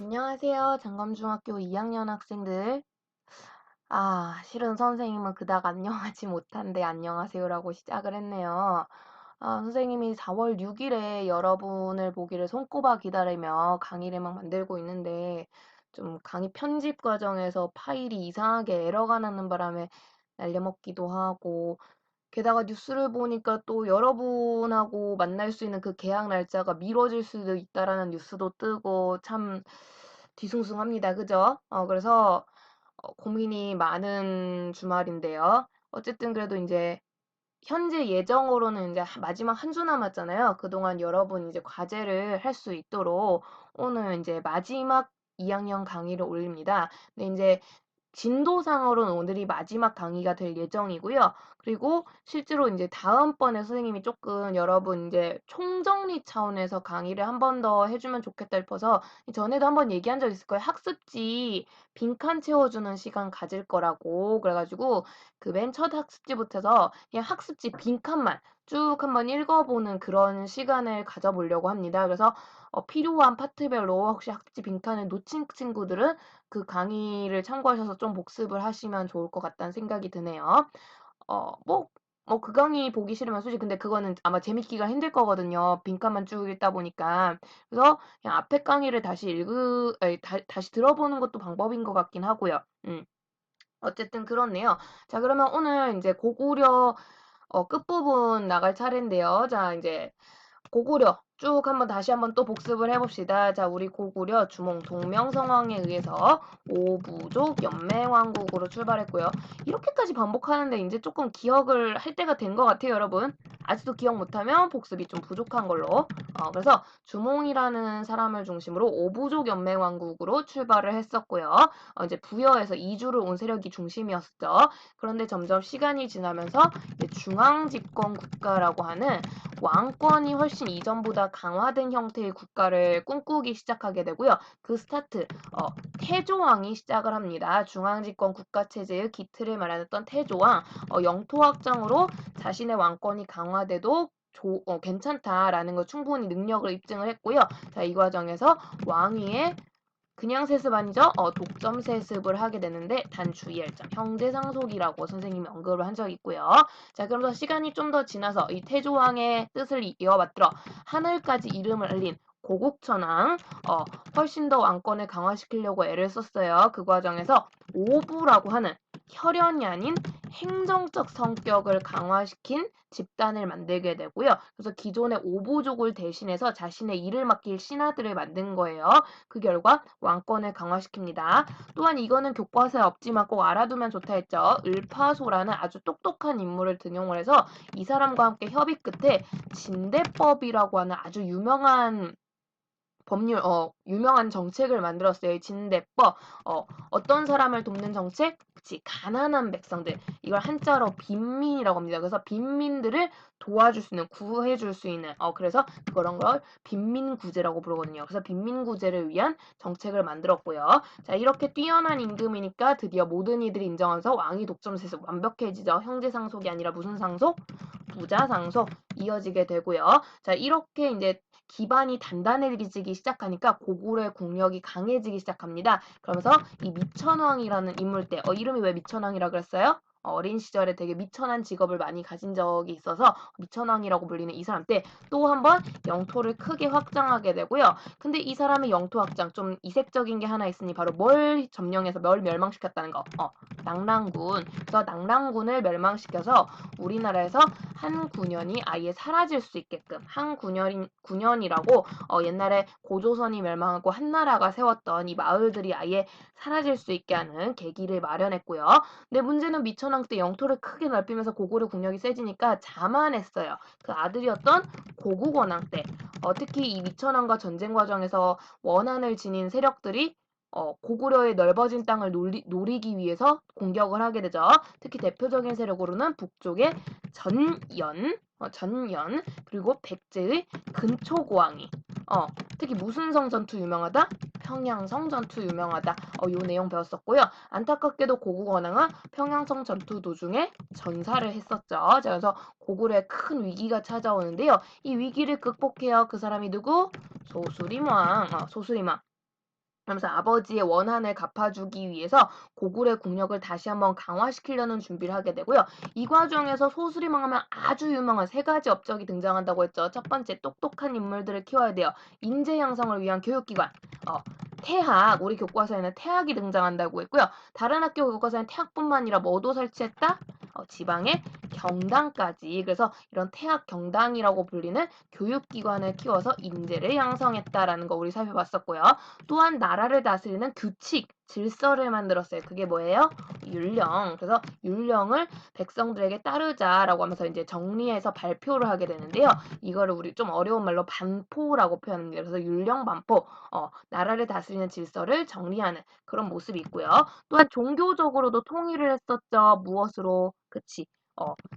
안녕하세요. 장검중학교 2학년 학생들. 실은 선생님은 그닥 안녕하지 못한데 안녕하세요라고 시작을 했네요. 선생님이 4월 6일에 여러분을 보기를 손꼽아 기다리며 강의를 막 만들고 있는데 좀 강의 편집 과정에서 파일이 이상하게 에러가 나는 바람에 날려먹기도 하고 게다가 뉴스를 보니까 또 여러분하고 만날 수 있는 그 개학 날짜가 미뤄질 수도 있다라는 뉴스도 뜨고 참 뒤숭숭합니다. 그죠? 그래서 고민이 많은 주말인데요. 어쨌든 그래도 이제 현재 예정으로는 이제 마지막 한 주 남았잖아요. 그동안 여러분 이제 과제를 할 수 있도록 오늘 이제 마지막 2학년 강의를 올립니다. 근데 이제 진도상으로는 오늘이 마지막 강의가 될 예정이고요. 그리고 실제로 이제 다음번에 선생님이 조금 여러분 이제 총정리 차원에서 강의를 한 번 더 해주면 좋겠다 싶어서 전에도 한번 얘기한 적 있을 거예요. 학습지 빈칸 채워주는 시간 가질 거라고. 그래가지고 그 맨 첫 학습지부터 해서 그냥 학습지 빈칸만 쭉 한번 읽어보는 그런 시간을 가져보려고 합니다. 그래서 필요한 파트별로 혹시 학습지 빈칸을 놓친 친구들은 그 강의를 참고하셔서 좀 복습을 하시면 좋을 것 같다는 생각이 드네요. 그 강의 보기 싫으면 솔직히 근데 그거는 아마 재밌기가 힘들 거거든요. 빈칸만 쭉 읽다 보니까. 그래서 그냥 앞에 강의를 다시 들어보는 것도 방법인 것 같긴 하고요. 어쨌든 그렇네요. 자, 그러면 오늘 이제 고구려 끝부분 나갈 차례인데요. 자, 이제 고구려 쭉 한번 다시 한번 또 복습을 해봅시다. 자, 우리 고구려 주몽 동명성왕에 의해서 오부족 연맹왕국으로 출발했고요. 이렇게까지 반복하는데 이제 조금 기억을 할 때가 된 것 같아요, 여러분. 아직도 기억 못하면 복습이 좀 부족한 걸로. 그래서 주몽이라는 사람을 중심으로 오부족 연맹왕국으로 출발을 했었고요. 이제 부여에서 이주를 온 세력이 중심이었죠. 그런데 점점 시간이 지나면서 중앙집권 국가라고 하는 왕권이 훨씬 이전보다 강화된 형태의 국가를 꿈꾸기 시작하게 되고요. 그 스타트, 태조왕이 시작을 합니다. 중앙집권 국가체제의 기틀을 마련했던 태조왕, 영토 확장으로 자신의 왕권이 강화돼도 괜찮다라는 거 충분히 능력을 입증을 했고요. 자, 이 과정에서 왕위에 그냥 세습 아니죠? 독점 세습을 하게 되는데 단 주의할 점 형제상속이라고 선생님이 언급을 한 적이 있고요. 자, 그러면서 시간이 좀 더 지나서 이 태조왕의 뜻을 이어받들어 하늘까지 이름을 알린 고국천왕 훨씬 더 왕권을 강화시키려고 애를 썼어요. 그 과정에서 오부라고 하는 혈연이 아닌 행정적 성격을 강화시킨 집단을 만들게 되고요. 그래서 기존의 오부족을 대신해서 자신의 일을 맡길 신하들을 만든 거예요. 그 결과 왕권을 강화시킵니다. 또한 이거는 교과서에 없지만 꼭 알아두면 좋다 했죠. 을파소라는 아주 똑똑한 인물을 등용을 해서 이 사람과 함께 협의 끝에 진대법이라고 하는 아주 유명한 유명한 정책을 만들었어요. 이 진대법. 어떤 사람을 돕는 정책? 그치, 가난한 백성들. 이걸 한자로 빈민이라고 합니다. 그래서 빈민들을 도와줄 수 있는, 구해줄 수 있는, 그래서 그런 걸 빈민구제라고 부르거든요. 그래서 빈민구제를 위한 정책을 만들었고요. 자, 이렇게 뛰어난 임금이니까 드디어 모든 이들이 인정하면서 왕위 독점 세습 완벽해지죠. 형제 상속이 아니라 무슨 상속? 부자 상속 이어지게 되고요. 자, 이렇게 이제 기반이 단단해지기 시작하니까 고구려의 국력이 강해지기 시작합니다. 그러면서 이 미천왕이라는 인물 때 이름이 왜 미천왕이라 그랬어요? 어린 시절에 되게 미천한 직업을 많이 가진 적이 있어서 미천왕이라고 불리는 이 사람 때 또 한번 영토를 크게 확장하게 되고요. 근데 이 사람의 영토 확장 좀 이색적인 게 하나 있으니 바로 뭘 점령해서 뭘 멸망시켰다는 거. 낙랑군. 그래서 낙랑군을 멸망시켜서 우리나라에서 한 군현이 아예 사라질 수 있게끔 군현이라고 옛날에 고조선이 멸망하고 한나라가 세웠던 이 마을들이 아예 사라질 수 있게 하는 계기를 마련했고요. 근데 문제는 미천왕 때 영토를 크게 넓히면서 고구려 국력이 세지니까 자만했어요. 그 아들이었던 고국원왕 때 특히 이 미천왕과 전쟁 과정에서 원한을 지닌 세력들이 고구려의 넓어진 땅을 노리기 위해서 공격을 하게 되죠. 특히 대표적인 세력으로는 북쪽의 전연, 그리고 백제의 근초고왕이, 특히 무슨 성 전투 유명하다? 평양성 전투 유명하다. 요 내용 배웠었고요. 안타깝게도 고국원왕은 평양성 전투 도중에 전사를 했었죠. 자, 그래서 고구려에 큰 위기가 찾아오는데요. 이 위기를 극복해야 그 사람이 누구? 소수림왕. 소수림왕. 그러면서 아버지의 원한을 갚아주기 위해서 고구려의 국력을 다시 한번 강화시키려는 준비를 하게 되고요. 이 과정에서 소수리만 하면 아주 유명한 세 가지 업적이 등장한다고 했죠. 첫 번째, 똑똑한 인물들을 키워야 돼요. 인재 양성을 위한 교육기관. 태학, 우리 교과서에는 태학이 등장한다고 했고요. 다른 학교 교과서에는 태학뿐만 아니라 뭐도 설치했다? 지방의 경당까지. 그래서 이런 태학 경당이라고 불리는 교육기관을 키워서 인재를 양성했다라는 거 우리 살펴봤었고요. 또한 나라를 다스리는 규칙, 질서를 만들었어요. 그게 뭐예요? 율령. 그래서 율령을 백성들에게 따르자라고 하면서 이제 정리해서 발표를 하게 되는데요. 이거를 우리 좀 어려운 말로 반포라고 표현합니다. 그래서 율령 반포, 나라를 다스리는 질서를 정리하는 그런 모습이 있고요. 또한 종교적으로도 통일을 했었죠. 무엇으로? 그치.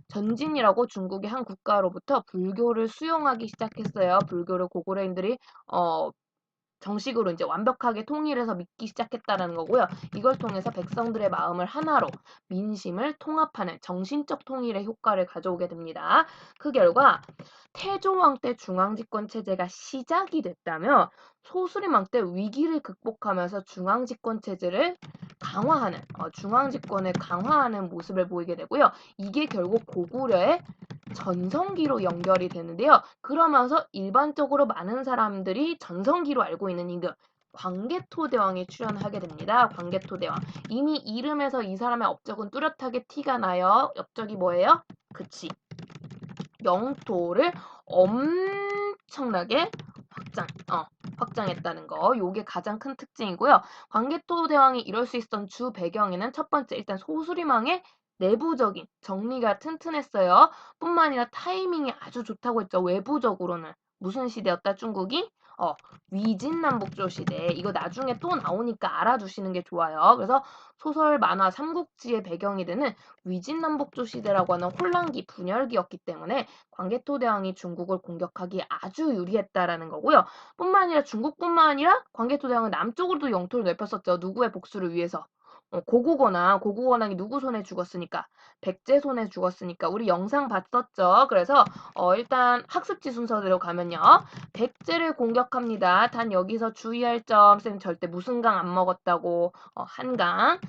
전진이라고 중국의 한 국가로부터 불교를 수용하기 시작했어요. 불교를 고구려인들이 정식으로 이제 완벽하게 통일해서 믿기 시작했다는 거고요. 이걸 통해서 백성들의 마음을 하나로 민심을 통합하는 정신적 통일의 효과를 가져오게 됩니다. 그 결과 태조왕 때 중앙집권 체제가 시작이 됐다면 소수림왕 때 위기를 극복하면서 중앙집권 체제를 강화하는 중앙집권을 강화하는 모습을 보이게 되고요. 이게 결국 고구려의 전성기로 연결이 되는데요. 그러면서 일반적으로 많은 사람들이 전성기로 알고 있는 임금 광개토대왕이 출연하게 됩니다. 광개토대왕. 이미 이름에서 이 사람의 업적은 뚜렷하게 티가 나요. 업적이 뭐예요? 그치. 영토를 엄청나게 확장했다는 거. 요게 가장 큰 특징이고요. 광개토대왕이 이럴 수 있었던 주 배경에는 첫 번째 일단 소수리망의 내부적인 정리가 튼튼했어요. 뿐만 아니라 타이밍이 아주 좋다고 했죠. 외부적으로는. 무슨 시대였다 중국이? 위진남북조 시대. 이거 나중에 또 나오니까 알아두시는 게 좋아요. 그래서 소설 만화 삼국지의 배경이 되는 위진남북조 시대라고 하는 혼란기 분열기였기 때문에 광개토대왕이 중국을 공격하기에 아주 유리했다라는 거고요. 뿐만 아니라 중국뿐만 아니라 광개토대왕은 남쪽으로도 영토를 넓혔었죠. 누구의 복수를 위해서. 고구건왕이 누구 손에 죽었으니까 백제 손에 죽었으니까 우리 영상 봤었죠. 그래서 일단 학습지 순서대로 가면요. 백제를 공격합니다. 단 여기서 주의할 점, 쌤 절대 무슨 강 안 먹었다고 한강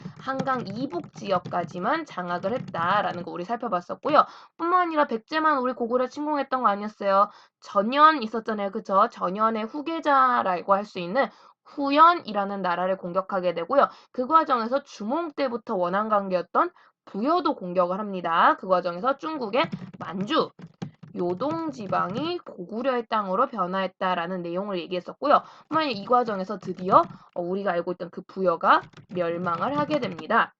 이북 지역까지만 장악을 했다라는 거 우리 살펴봤었고요. 뿐만 아니라 백제만 우리 고구려 침공했던 거 아니었어요. 전현 있었잖아요. 그쵸? 전현의 후계자라고 할 수 있는 후연이라는 나라를 공격하게 되고요. 그 과정에서 주몽 때부터 원한 관계였던 부여도 공격을 합니다. 그 과정에서 중국의 만주, 요동 지방이 고구려의 땅으로 변화했다라는 내용을 얘기했었고요. 만약 이 과정에서 드디어 우리가 알고 있던 그 부여가 멸망을 하게 됩니다.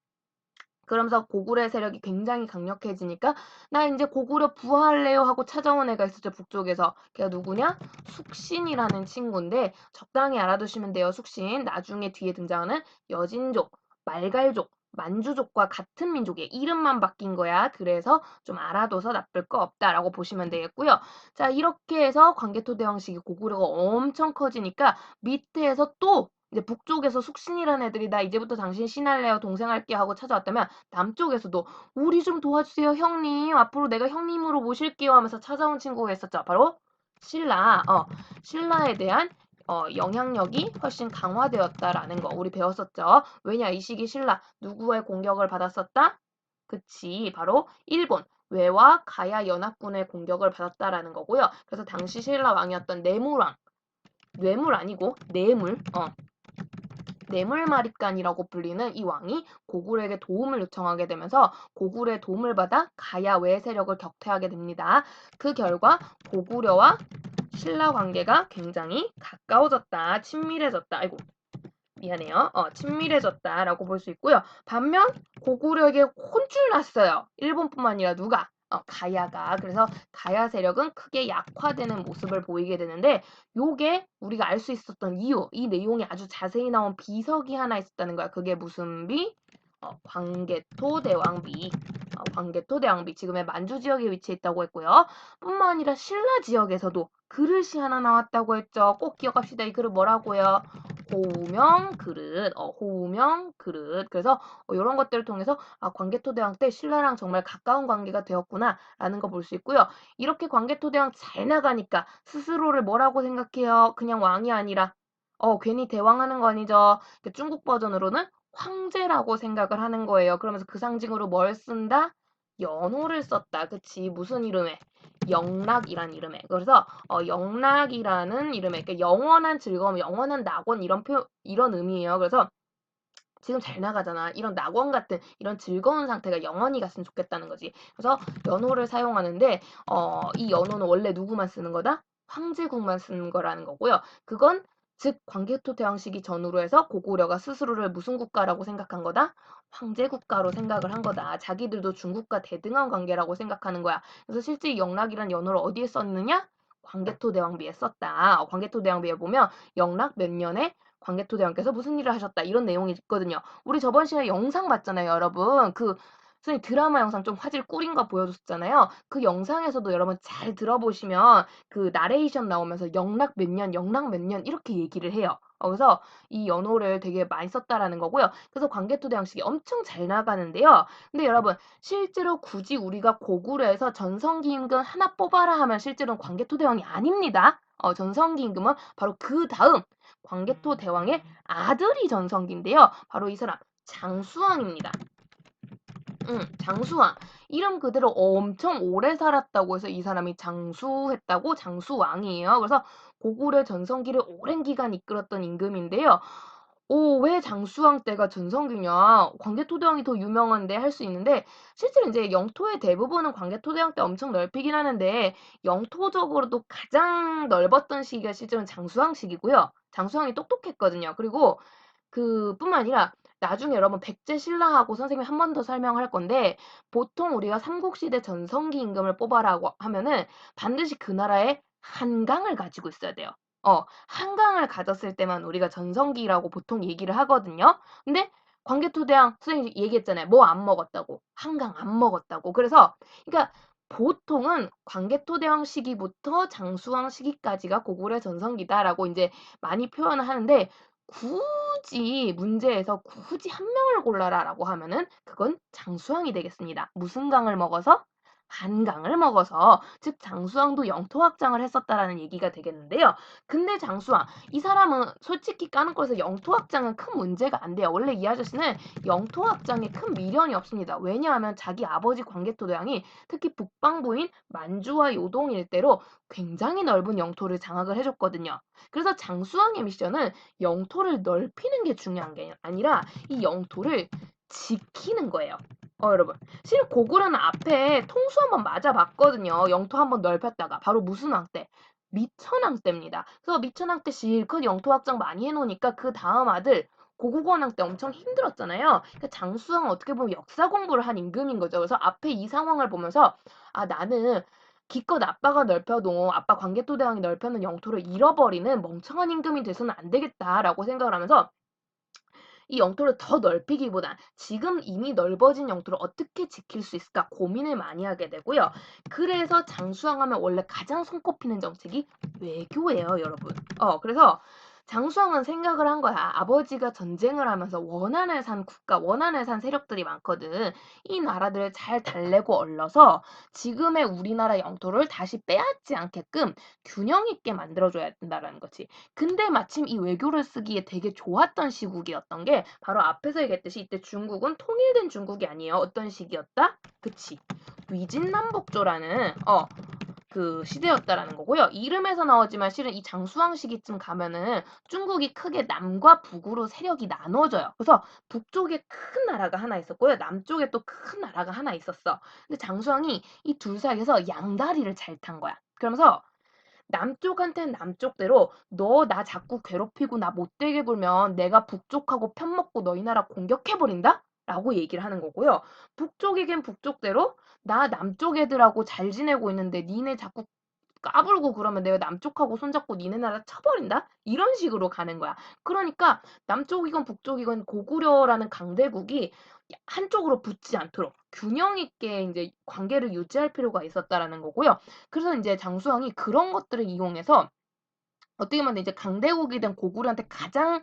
그러면서 고구려의 세력이 굉장히 강력해지니까 나 이제 고구려 부활할래요 하고 찾아온 애가 있었죠. 북쪽에서. 걔가 누구냐? 숙신이라는 친구인데 적당히 알아두시면 돼요. 숙신. 나중에 뒤에 등장하는 여진족, 말갈족, 만주족과 같은 민족이에요. 이름만 바뀐 거야. 그래서 좀 알아둬서 나쁠 거 없다라고 보시면 되겠고요. 자, 이렇게 해서 광개토대왕식이 고구려가 엄청 커지니까 밑에서 또 이제 북쪽에서 숙신이라는 애들이 나 이제부터 당신 신할래요 동생 할게 하고 찾아왔다면 남쪽에서도 우리 좀 도와주세요 형님 앞으로 내가 형님으로 모실게요 하면서 찾아온 친구가 있었죠. 바로 신라. 신라에 대한 영향력이 훨씬 강화되었다라는 거 우리 배웠었죠. 왜냐 이 시기 신라 누구의 공격을 받았었다? 그치 바로 일본 외와 가야 연합군의 공격을 받았다라는 거고요. 그래서 당시 신라 왕이었던 뇌물 아니고 뇌물마립간이라고 불리는 이 왕이 고구려에게 도움을 요청하게 되면서 고구려의 도움을 받아 가야 외 세력을 격퇴하게 됩니다. 그 결과 고구려와 신라 관계가 굉장히 가까워졌다, 친밀해졌다. 아이고 미안해요. 친밀해졌다라고 볼 수 있고요. 반면 고구려에게 혼쭐 났어요. 일본뿐만 아니라 누가? 가야가. 그래서 가야 세력은 크게 약화되는 모습을 보이게 되는데 요게 우리가 알 수 있었던 이유, 이 내용이 아주 자세히 나온 비석이 하나 있었다는 거야. 그게 무슨 비? 광개토대왕비. 광개토대왕비. 지금의 만주 지역에 위치해 있다고 했고요. 뿐만 아니라 신라 지역에서도 그릇이 하나 나왔다고 했죠. 꼭 기억합시다. 이 그릇 뭐라고요? 호우명 그릇, 호우명 그릇. 그래서 이런 것들을 통해서 광개토대왕 때 신라랑 정말 가까운 관계가 되었구나라는 거 볼 수 있고요. 이렇게 광개토대왕 잘 나가니까 스스로를 뭐라고 생각해요? 그냥 왕이 아니라 괜히 대왕하는 거 아니죠. 그 중국 버전으로는 황제라고 생각을 하는 거예요. 그러면서 그 상징으로 뭘 쓴다? 연호를 썼다. 그치? 무슨 이름에? 영락이란 이름에. 그래서 영락이라는 이름에 그러니까 영원한 즐거움, 영원한 낙원 이런 의미예요. 그래서 지금 잘 나가잖아. 이런 낙원 같은 이런 즐거운 상태가 영원히 갔으면 좋겠다는 거지. 그래서 연호를 사용하는데 이 연호는 원래 누구만 쓰는 거다? 황제국만 쓰는 거라는 거고요. 그건 즉 광개토 대왕시기 전후로 해서 고구려가 스스로를 무슨 국가라고 생각한 거다? 황제 국가로 생각을 한 거다. 자기들도 중국과 대등한 관계라고 생각하는 거야. 그래서 실제 이 영락이란 연호를 어디에 썼느냐? 광개토 대왕비에 썼다. 광개토 대왕비에 보면 영락 몇 년에 광개토대왕께서 무슨 일을 하셨다 이런 내용이 있거든요. 우리 저번 시간에 영상 봤잖아요, 여러분. 그 선생님 드라마 영상 좀 화질 꿀인 거 보여줬잖아요. 그 영상에서도 여러분 잘 들어보시면 그 나레이션 나오면서 영락 몇 년, 영락 몇 년 이렇게 얘기를 해요. 그래서 이 연호를 되게 많이 썼다라는 거고요. 그래서 광개토대왕식이 엄청 잘 나가는데요. 근데 여러분 실제로 굳이 우리가 고구려에서 전성기 임금 하나 뽑아라 하면 실제로는 광개토대왕이 아닙니다. 전성기 임금은 바로 그 다음 광개토 대왕의 아들이 전성기인데요. 바로 이 사람 장수왕입니다. 장수왕. 이름 그대로 엄청 오래 살았다고 해서 이 사람이 장수했다고 장수왕이에요. 그래서 고구려 전성기를 오랜 기간 이끌었던 임금인데요. 왜 장수왕 때가 전성기냐? 광개토대왕이 더 유명한데 할 수 있는데 실제로 이제 영토의 대부분은 광개토대왕 때 엄청 넓히긴 하는데 영토적으로도 가장 넓었던 시기가 실제로는 장수왕 시기고요. 장수왕이 똑똑했거든요. 그리고 그뿐만 아니라 나중에 여러분 백제신라하고 선생님이 한 번 더 설명할 건데 보통 우리가 삼국시대 전성기 임금을 뽑아라고 하면은 반드시 그 나라에 한강을 가지고 있어야 돼요. 한강을 가졌을 때만 우리가 전성기라고 보통 얘기를 하거든요. 근데 광개토대왕 선생님이 얘기했잖아요. 뭐 안 먹었다고. 한강 안 먹었다고. 그래서 그러니까 보통은 광개토대왕 시기부터 장수왕 시기까지가 고구려 전성기다라고 이제 많이 표현을 하는데 굳이 문제에서 굳이 한 명을 골라라라고 하면은 그건 장수왕이 되겠습니다. 무슨 강을 먹어서? 한강을 먹어서 즉 장수왕도 영토 확장을 했었다라는 얘기가 되겠는데요. 근데 장수왕 이 사람은 솔직히 까는 거에서 영토 확장은 큰 문제가 안 돼요. 원래 이 아저씨는 영토 확장에 큰 미련이 없습니다. 왜냐하면 자기 아버지 광개토대왕이 특히 북방부인 만주와 요동 일대로 굉장히 넓은 영토를 장악을 해줬거든요. 그래서 장수왕의 미션은 영토를 넓히는 게 중요한 게 아니라 이 영토를 지키는 거예요. 여러분. 실은 고구려는 앞에 통수 한번 맞아봤거든요. 영토 한번 넓혔다가. 바로 무슨 왕 때? 미천왕 때입니다. 그래서 미천왕 때 실컷 영토 확장 많이 해놓으니까 그 다음 아들 고구려왕 때 엄청 힘들었잖아요. 그러니까 장수왕은 어떻게 보면 역사 공부를 한 임금인 거죠. 그래서 앞에 이 상황을 보면서 나는 기껏 아빠가 넓혀도 아빠 광개토대왕이 넓혀놓은 영토를 잃어버리는 멍청한 임금이 돼서는 안 되겠다라고 생각을 하면서 이 영토를 더 넓히기보단 지금 이미 넓어진 영토를 어떻게 지킬 수 있을까 고민을 많이 하게 되고요. 그래서 장수왕하면 원래 가장 손꼽히는 정책이 외교예요, 여러분. 그래서 장수왕은 생각을 한 거야. 아버지가 전쟁을 하면서 원한을 산 국가, 원한을 산 세력들이 많거든. 이 나라들을 잘 달래고 얼러서 지금의 우리나라 영토를 다시 빼앗지 않게끔 균형 있게 만들어줘야 된다는 거지. 근데 마침 이 외교를 쓰기에 되게 좋았던 시국이었던 게 바로 앞에서 얘기했듯이 이때 중국은 통일된 중국이 아니에요. 어떤 시기였다? 그치. 위진남북조라는 그 시대였다라는 거고요. 이름에서 나오지만 실은 이 장수왕 시기쯤 가면은 중국이 크게 남과 북으로 세력이 나눠져요. 그래서 북쪽에 큰 나라가 하나 있었고요. 남쪽에 또 큰 나라가 하나 있었어. 근데 장수왕이 이 둘 사이에서 양다리를 잘 탄 거야. 그러면서 남쪽한테는 남쪽대로 너 나 자꾸 괴롭히고 나 못되게 굴면 내가 북쪽하고 편먹고 너희 나라 공격해버린다? 라고 얘기를 하는 거고요. 북쪽에겐 북쪽대로 나 남쪽 애들하고 잘 지내고 있는데 니네 자꾸 까불고 그러면 내가 남쪽하고 손잡고 니네 나라 쳐버린다? 이런 식으로 가는 거야. 그러니까 남쪽이건 북쪽이건 고구려라는 강대국이 한쪽으로 붙지 않도록 균형 있게 이제 관계를 유지할 필요가 있었다라는 거고요. 그래서 이제 장수왕이 그런 것들을 이용해서 어떻게 보면 이제 강대국이 된 고구려한테 가장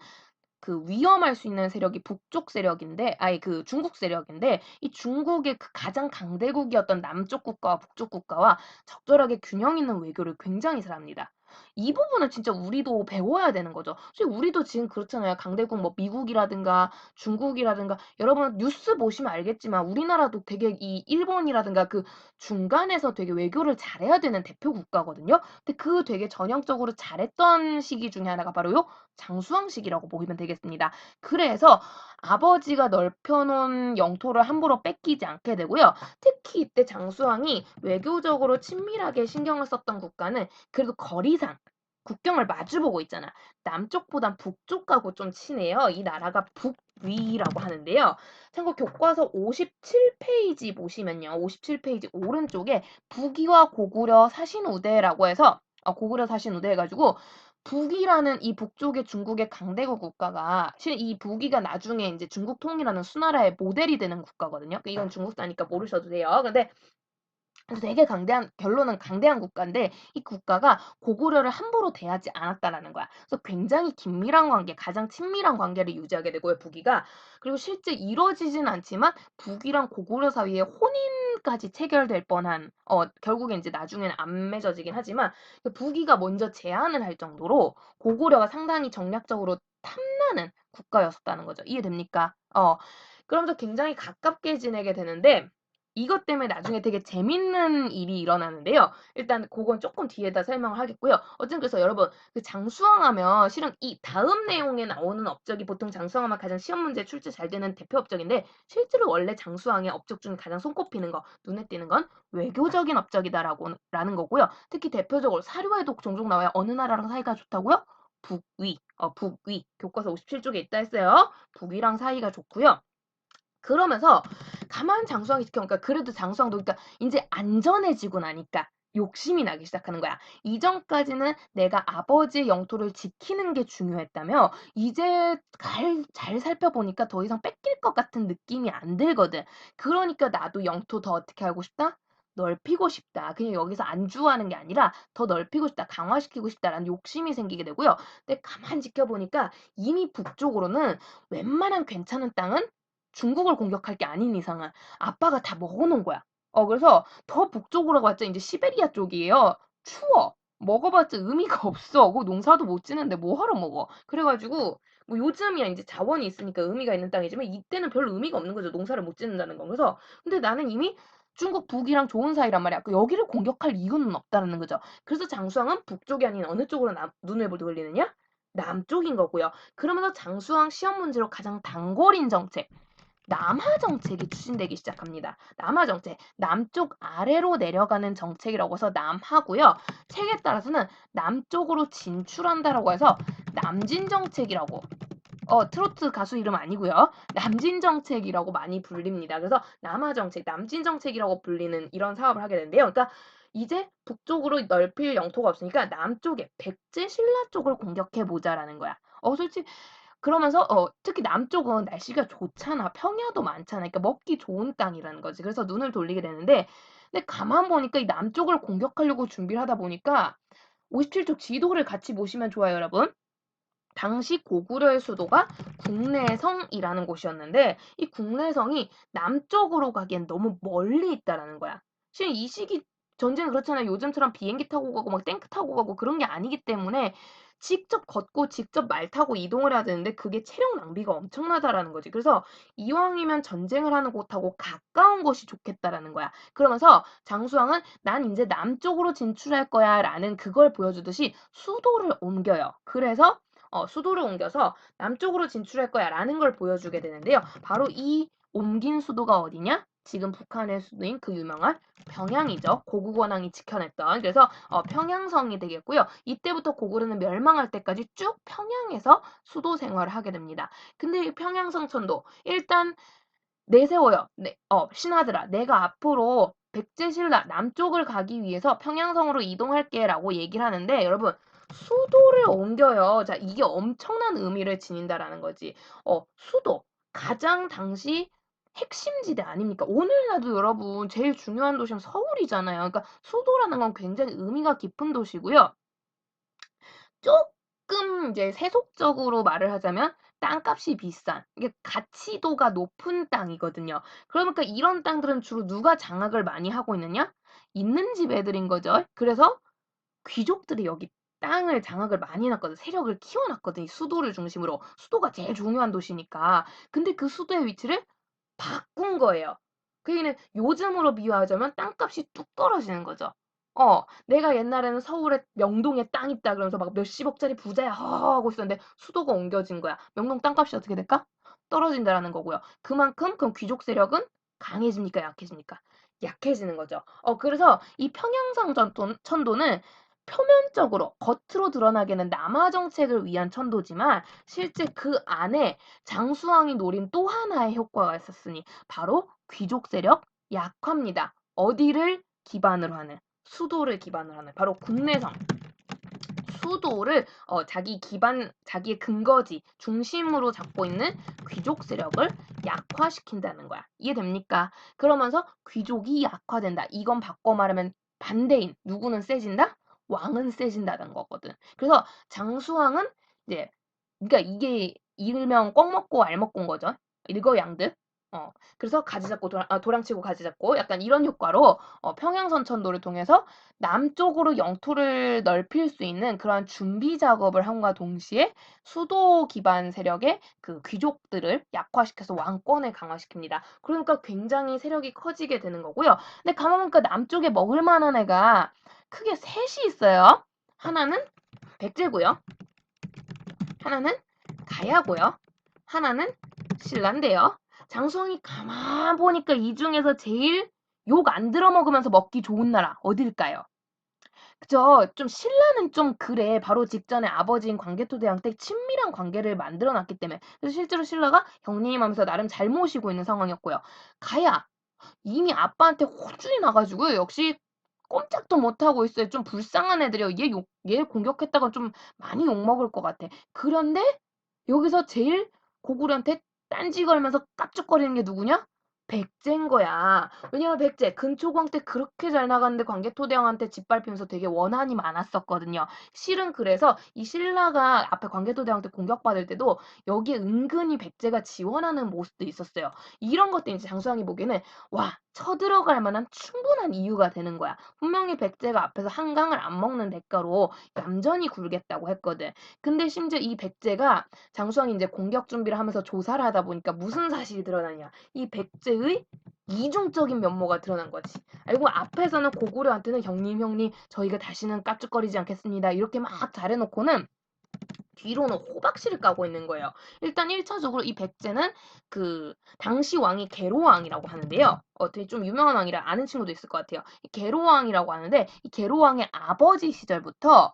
그 위험할 수 있는 세력이 북쪽 세력인데, 아니 그 중국 세력인데, 이 중국의 그 가장 강대국이었던 남쪽 국가와 북쪽 국가와 적절하게 균형 있는 외교를 굉장히 잘합니다. 이 부분은 진짜 우리도 배워야 되는 거죠. 사실 우리도 지금 그렇잖아요. 강대국 뭐 미국이라든가 중국이라든가 여러분 뉴스 보시면 알겠지만 우리나라도 되게 이 일본이라든가 그 중간에서 되게 외교를 잘해야 되는 대표 국가거든요. 근데 그 되게 전형적으로 잘했던 시기 중에 하나가 바로 장수왕 시기라고 보시면 되겠습니다. 그래서 아버지가 넓혀 놓은 영토를 함부로 뺏기지 않게 되고요. 특히 이때 장수왕이 외교적으로 친밀하게 신경을 썼던 국가는 그래도 거리상 국경을 마주보고 있잖아. 남쪽보단 북쪽하고 좀 친해요. 이 나라가 북위라고 하는데요. 참고 교과서 57페이지 보시면요. 57페이지 오른쪽에 북위와 고구려 사신우대라고 해서 고구려 사신우대 해가지고 북이라는 이 북쪽의 중국의 강대국 국가가 실은 이 북이가 나중에 이제 중국 통일하는 수나라의 모델이 되는 국가거든요. 이건 중국사니까 모르셔도 돼요. 근데 그래서 되게 강대한 결론은 강대한 국가인데 이 국가가 고구려를 함부로 대하지 않았다라는 거야. 그래서 굉장히 긴밀한 관계, 가장 친밀한 관계를 유지하게 되고요, 북이가. 그리고 실제 이루어지진 않지만 북이랑 고구려 사이에 혼인까지 체결될 뻔한 결국에 이제 나중에는 안 맺어지긴 하지만 북이가 먼저 제안을 할 정도로 고구려가 상당히 정략적으로 탐나는 국가였었다는 거죠. 이해됩니까? 그러면서 굉장히 가깝게 지내게 되는데 이것 때문에 나중에 되게 재밌는 일이 일어나는데요. 일단 그건 조금 뒤에다 설명을 하겠고요. 어쨌든 그래서 여러분 그 장수왕하면 실은 이 다음 내용에 나오는 업적이 보통 장수왕하면 가장 시험 문제 출제 잘 되는 대표 업적인데 실제로 원래 장수왕의 업적 중에 가장 손꼽히는 거 눈에 띄는 건 외교적인 업적이다라는 거고요. 특히 대표적으로 사료에도 종종 나와요. 어느 나라랑 사이가 좋다고요? 북위. 북위. 교과서 57쪽에 있다 했어요. 북위랑 사이가 좋고요. 그러면서 가만 장수왕이 지켜보니까 그래도 장수왕도 그러니까 이제 안전해지고 나니까 욕심이 나기 시작하는 거야. 이전까지는 내가 아버지의 영토를 지키는 게 중요했다며 이제 잘 살펴보니까 더 이상 뺏길 것 같은 느낌이 안 들거든. 그러니까 나도 영토 더 어떻게 하고 싶다? 넓히고 싶다. 그냥 여기서 안주하는 게 아니라 더 넓히고 싶다. 강화시키고 싶다라는 욕심이 생기게 되고요. 근데 가만 지켜보니까 이미 북쪽으로는 웬만한 괜찮은 땅은 중국을 공격할 게 아닌 이상은 아빠가 다 먹어놓은 거야. 그래서 더 북쪽으로 갔자 이제 시베리아 쪽이에요. 추워. 먹어봤자 의미가 없어. 그 농사도 못 지는데 뭐 하러 먹어. 그래가지고 뭐 요즘이야 이제 자원이 있으니까 의미가 있는 땅이지만 이때는 별로 의미가 없는 거죠. 농사를 못 짓는다는 건. 그래서 근데 나는 이미 중국 북이랑 좋은 사이란 말이야. 여기를 공격할 이유는 없다는 거죠. 그래서 장수왕은 북쪽이 아닌 어느 쪽으로 눈을 돌리느냐? 남쪽인 거고요. 그러면서 장수왕 시험 문제로 가장 단골인 정책. 남하 정책이 추진되기 시작합니다. 남하 정책, 남쪽 아래로 내려가는 정책이라고 해서 남하고요. 책에 따라서는 남쪽으로 진출한다라고 해서 남진 정책이라고 트로트 가수 이름 아니고요. 남진 정책이라고 많이 불립니다. 그래서 남하 정책, 남진 정책이라고 불리는 이런 사업을 하게 된대요. 그러니까 이제 북쪽으로 넓힐 영토가 없으니까 남쪽에 백제 신라 쪽을 공격해 보자라는 거야. 솔직히 그러면서 특히 남쪽은 날씨가 좋잖아. 평야도 많잖아. 그러니까 먹기 좋은 땅이라는 거지. 그래서 눈을 돌리게 되는데 근데 가만 보니까 이 남쪽을 공격하려고 준비를 하다 보니까 57쪽 지도를 같이 보시면 좋아요, 여러분. 당시 고구려의 수도가 국내성이라는 곳이었는데 이 국내성이 남쪽으로 가기엔 너무 멀리 있다라는 거야. 실은 이 시기 전쟁은 그렇잖아요. 요즘처럼 비행기 타고 가고 막 탱크 타고 가고 그런 게 아니기 때문에 직접 걷고 직접 말 타고 이동을 해야 되는데 그게 체력 낭비가 엄청나다라는 거지. 그래서 이왕이면 전쟁을 하는 곳하고 가까운 곳이 좋겠다라는 거야. 그러면서 장수왕은 난 이제 남쪽으로 진출할 거야라는 그걸 보여주듯이 수도를 옮겨요. 그래서 수도를 옮겨서 남쪽으로 진출할 거야라는 걸 보여주게 되는데요. 바로 이 옮긴 수도가 어디냐? 지금 북한의 수도인 그 유명한 평양이죠. 고국 원앙이 지켜냈던. 그래서 평양성이 되겠고요. 이때부터 고구려는 멸망할 때까지 쭉 평양에서 수도 생활을 하게 됩니다. 근데 이 평양성천도 일단 내세워요. 신하들아, 내가 앞으로 백제신라 남쪽을 가기 위해서 평양성으로 이동할게라고 얘기를 하는데 여러분 수도를 옮겨요. 자, 이게 엄청난 의미를 지닌다라는 거지. 수도 가장 당시 핵심지대 아닙니까? 오늘날도 여러분 제일 중요한 도시는 서울이잖아요. 그러니까 수도라는 건 굉장히 의미가 깊은 도시고요. 조금 이제 세속적으로 말을 하자면 땅값이 비싼 이게 가치도가 높은 땅이거든요. 그러니까 이런 땅들은 주로 누가 장악을 많이 하고 있느냐? 있는 집 애들인 거죠. 그래서 귀족들이 여기 땅을 장악을 많이 해놨거든. 세력을 키워놨거든. 이 수도를 중심으로. 수도가 제일 중요한 도시니까. 근데 그 수도의 위치를 바꾼 거예요. 그게는 요즘으로 비유하자면 땅값이 뚝 떨어지는 거죠. 내가 옛날에는 서울에 명동에 땅 있다 그러면서 막 몇십억짜리 부자야 하고 있었는데 수도가 옮겨진 거야. 명동 땅값이 어떻게 될까? 떨어진다라는 거고요. 그만큼 그럼 귀족 세력은 강해집니까? 약해집니까? 약해지는 거죠. 그래서 이 평양성 천도는 표면적으로 겉으로 드러나게는 남하 정책을 위한 천도지만 실제 그 안에 장수왕이 노린 또 하나의 효과가 있었으니 바로 귀족 세력 약화입니다. 어디를 기반으로 하는? 수도를 기반으로 하는 바로 국내성. 수도를 자기의 근거지, 중심으로 잡고 있는 귀족 세력을 약화시킨다는 거야. 이해됩니까? 그러면서 귀족이 약화된다. 이건 바꿔 말하면 반대인, 누구는 세진다? 왕은 세진다는 거거든. 그래서 장수왕은 이제, 그러니까 이게 일명 꿩 먹고 알 먹고인 거죠. 일거양득. 그래서 가지 잡고 도랑치고 가지 잡고 약간 이런 효과로 평양선천도를 통해서 남쪽으로 영토를 넓힐 수 있는 그러한 준비 작업을 함과 동시에 수도 기반 세력의 그 귀족들을 약화시켜서 왕권을 강화시킵니다. 그러니까 굉장히 세력이 커지게 되는 거고요. 근데 가만 보니까 남쪽에 먹을 만한 애가 크게 셋이 있어요. 하나는 백제고요. 하나는 가야고요. 하나는 신라인데요. 장수왕이 가만 보니까 이 중에서 제일 욕 안 들어 먹으면서 먹기 좋은 나라 어딜까요? 그죠. 좀 신라는 좀 그래. 바로 직전에 아버지인 광개토대왕 때 친밀한 관계를 만들어 놨기 때문에. 그래서 실제로 신라가 형님 하면서 나름 잘 모시고 있는 상황이었고요. 가야 이미 아빠한테 호준이 나가지고 역시 꼼짝도 못하고 있어요. 좀 불쌍한 애들이요. 얘 공격했다가 좀 많이 욕먹을 것 같아. 그런데 여기서 제일 고구려한테 딴지 걸면서 깝죽거리는 게 누구냐? 백제인 거야. 왜냐면 백제 근초광 때 그렇게 잘 나갔는데 광개토대왕한테 짓밟히면서 되게 원한이 많았었거든요. 실은 그래서 이 신라가 앞에 광개토대왕 때 공격받을 때도 여기에 은근히 백제가 지원하는 모습도 있었어요. 이런 것들 이제 장수왕이 보기에는 와, 쳐들어갈 만한 충분한 이유가 되는 거야. 분명히 백제가 앞에서 한강을 안 먹는 대가로 얌전히 굴겠다고 했거든. 근데 심지어 이 백제가 장수왕이 이제 공격 준비를 하면서 조사를 하다 보니까 무슨 사실이 드러나냐. 이 백제의 이중적인 면모가 드러난 거지. 알고 앞에서는 고구려한테는 형님 저희가 다시는 깝죽거리지 않겠습니다. 이렇게 막 잘해놓고는 뒤로는 호박씨를 까고 있는 거예요. 일단 1차적으로 이 백제는 그 당시 왕이 계로왕이라고 하는데요. 되게 좀 유명한 왕이라 아는 친구도 있을 것 같아요. 계로왕이라고 하는데 이 계로왕의 아버지 시절부터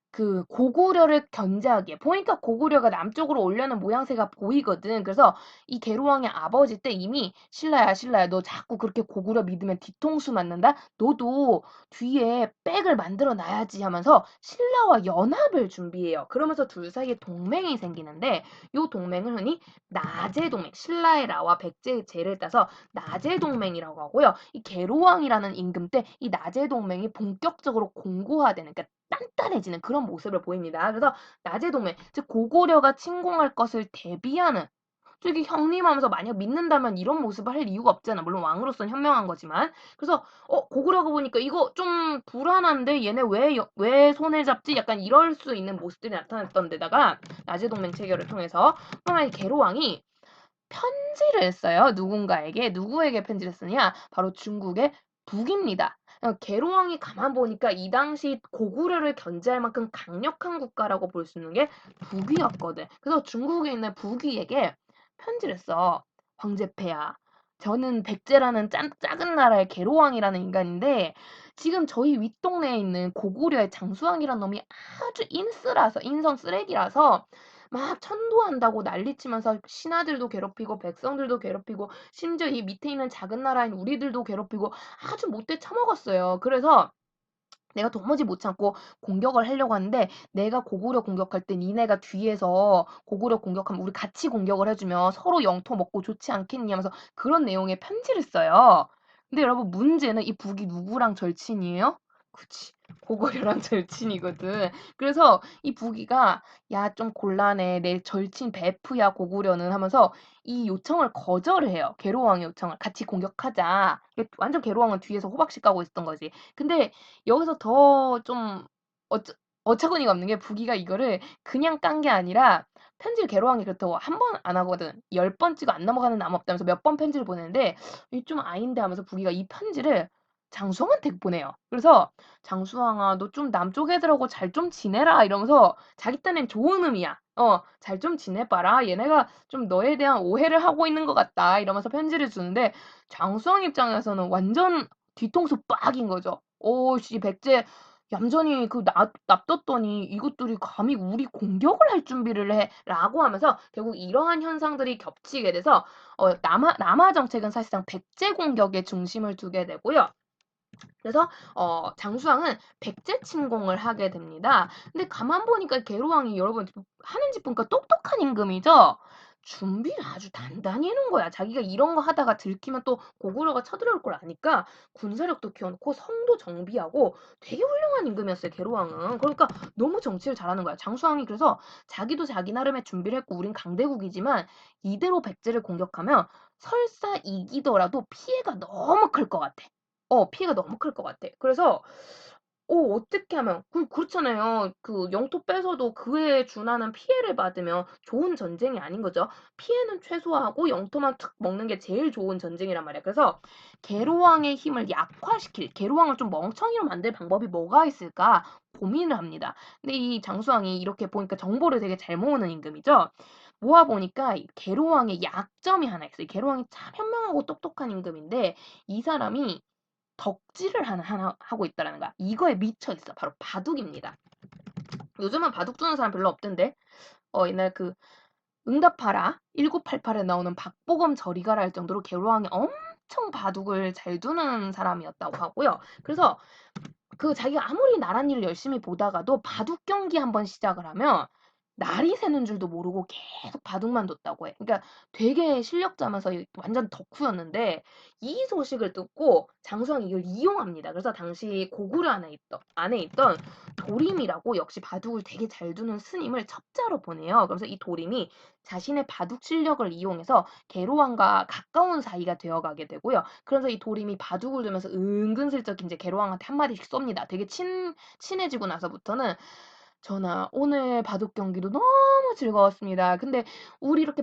그 고구려를 견제하기에 보니까 고구려가 남쪽으로 오려는 모양새가 보이거든. 그래서 이 계로왕의 아버지 때 이미 신라야 너 자꾸 그렇게 고구려 믿으면 뒤통수 맞는다. 너도 뒤에 백을 만들어 놔야지 하면서 신라와 연합을 준비해요. 그러면서 둘 사이에 동맹이 생기는데 요 동맹을 흔히 나제 동맹, 신라의 라와 백제의 제를 따서 나제 동맹이라고 하고요. 이 계로왕이라는 임금 때 이 나제 동맹이 본격적으로 공고화되는, 그러니까 단단해지는 그런 모습을 보입니다. 그래서 나제 동맹, 즉 고구려가 침공할 것을 대비하는, 저기 형님 하면서 만약 믿는다면 이런 모습을 할 이유가 없잖아. 물론 왕으로서는 현명한 거지만. 그래서 고구려가 보니까 이거 좀 불안한데 얘네 왜 손을 잡지? 약간 이럴 수 있는 모습들이 나타났던 데다가 나제 동맹 체결을 통해서 그러면 계로왕이 편지를 했어요. 누군가에게. 누구에게 편지를 쓰냐? 바로 중국의 북입니다. 계로왕이 가만 보니까 이 당시 고구려를 견제할 만큼 강력한 국가라고 볼 수 있는 게 북이었거든. 그래서 중국에 있는 북이에게 편지를 써. 황제폐하. 저는 백제라는 작은 나라의 계로왕이라는 인간인데 지금 저희 윗동네에 있는 고구려의 장수왕이라는 놈이 아주 인성 쓰레기라서 막 천도한다고 난리치면서 신하들도 괴롭히고 백성들도 괴롭히고 심지어 이 밑에 있는 작은 나라인 우리들도 괴롭히고 아주 못돼 처먹었어요. 그래서 내가 도무지 못 참고 공격을 하려고 하는데 내가 고구려 공격할 때 니네가 뒤에서 고구려 공격하면 우리 같이 공격을 해주면 서로 영토 먹고 좋지 않겠니 하면서 그런 내용의 편지를 써요. 근데 여러분 문제는 이 북이 누구랑 절친이에요? 그치. 고구려랑 절친이거든. 그래서 이 북이가 야, 좀 곤란해. 내 절친 베프야 고구려는 하면서 이 요청을 거절을 해요. 계로왕의 요청을. 같이 공격하자. 완전 계로왕은 뒤에서 호박씨 까고 있었던 거지. 근데 여기서 더 좀 어처구니가 없는 게 부기가 이거를 그냥 깐 게 아니라 편지를 계로왕이 그렇다고 한 번 안 하거든. 10번 찍어 안 넘어가는 나무 없다면서 몇 번 편지를 보내는데 이게 좀 아닌데 하면서 부기가 이 편지를 장수왕한테 보내요. 그래서 "장수왕아 너 좀 남쪽 애들하고 잘 좀 지내라." 이러면서 자기 딴엔 좋은 의미야. "잘 좀 지내 봐라. 얘네가 좀 너에 대한 오해를 하고 있는 것 같다." 이러면서 편지를 주는데 장수왕 입장에서는 완전 뒤통수 빡인 거죠. 씨 백제 얌전히 놔뒀더니 이것들이 감히 우리 공격을 할 준비를 해.'라고 하면서 결국 이러한 현상들이 겹치게 돼서 남하 정책은 사실상 백제 공격에 중심을 두게 되고요. 그래서 장수왕은 백제 침공을 하게 됩니다. 근데 가만 보니까 계로왕이 여러분 하는 짓 보니까 똑똑한 임금이죠. 준비를 아주 단단히 해놓은 거야. 자기가 이런 거 하다가 들키면 또 고구려가 쳐들어올 걸 아니까 군사력도 키워놓고 성도 정비하고 되게 훌륭한 임금이었어요. 계로왕은. 그러니까 너무 정치를 잘하는 거야. 장수왕이 그래서 자기도 자기 나름의 준비를 했고 우린 강대국이지만 이대로 백제를 공격하면 설사 이기더라도 피해가 너무 클 것 같아. 피해가 너무 클 것 같아. 그래서 어떻게 하면 그렇잖아요. 그 영토 뺏어도 그에 준하는 피해를 받으면 좋은 전쟁이 아닌 거죠. 피해는 최소화하고 영토만 툭 먹는 게 제일 좋은 전쟁이란 말이야. 그래서 계로왕의 힘을 약화시킬 계로왕을 좀 멍청이로 만들 방법이 뭐가 있을까 고민을 합니다. 근데 이 장수왕이 이렇게 보니까 정보를 되게 잘 모으는 임금이죠. 모아 보니까 이 계로왕의 약점이 하나 있어요. 계로왕이 참 현명하고 똑똑한 임금인데 이 사람이 덕질을 하나 하고 있다라는 거야. 이거에 미쳐 있어. 바로 바둑입니다. 요즘은 바둑 두는 사람 별로 없던데. 옛날 그 응답하라 1988에 나오는 박보검 저리가라 할 정도로 계로왕이 엄청 바둑을 잘 두는 사람이었다고 하고요. 그래서 자기가 아무리 나란 일을 열심히 보다가도 바둑 경기 한번 시작을 하면 날이 새는 줄도 모르고 계속 바둑만 뒀다고 해. 그러니까 되게 실력자면서 완전 덕후였는데 이 소식을 듣고 장수왕이 이걸 이용합니다. 그래서 당시 고구려 안에 있던 도림이라고 역시 바둑을 되게 잘 두는 스님을 첩자로 보내요. 그래서 이 도림이 자신의 바둑 실력을 이용해서 계로왕과 가까운 사이가 되어가게 되고요. 그래서 이 도림이 바둑을 두면서 은근슬쩍 이제 계로왕한테 한마디씩 쏩니다. 되게 친해지고 나서부터는 전하, 오늘 바둑 경기도 너무 즐거웠습니다. 근데 우리 이렇게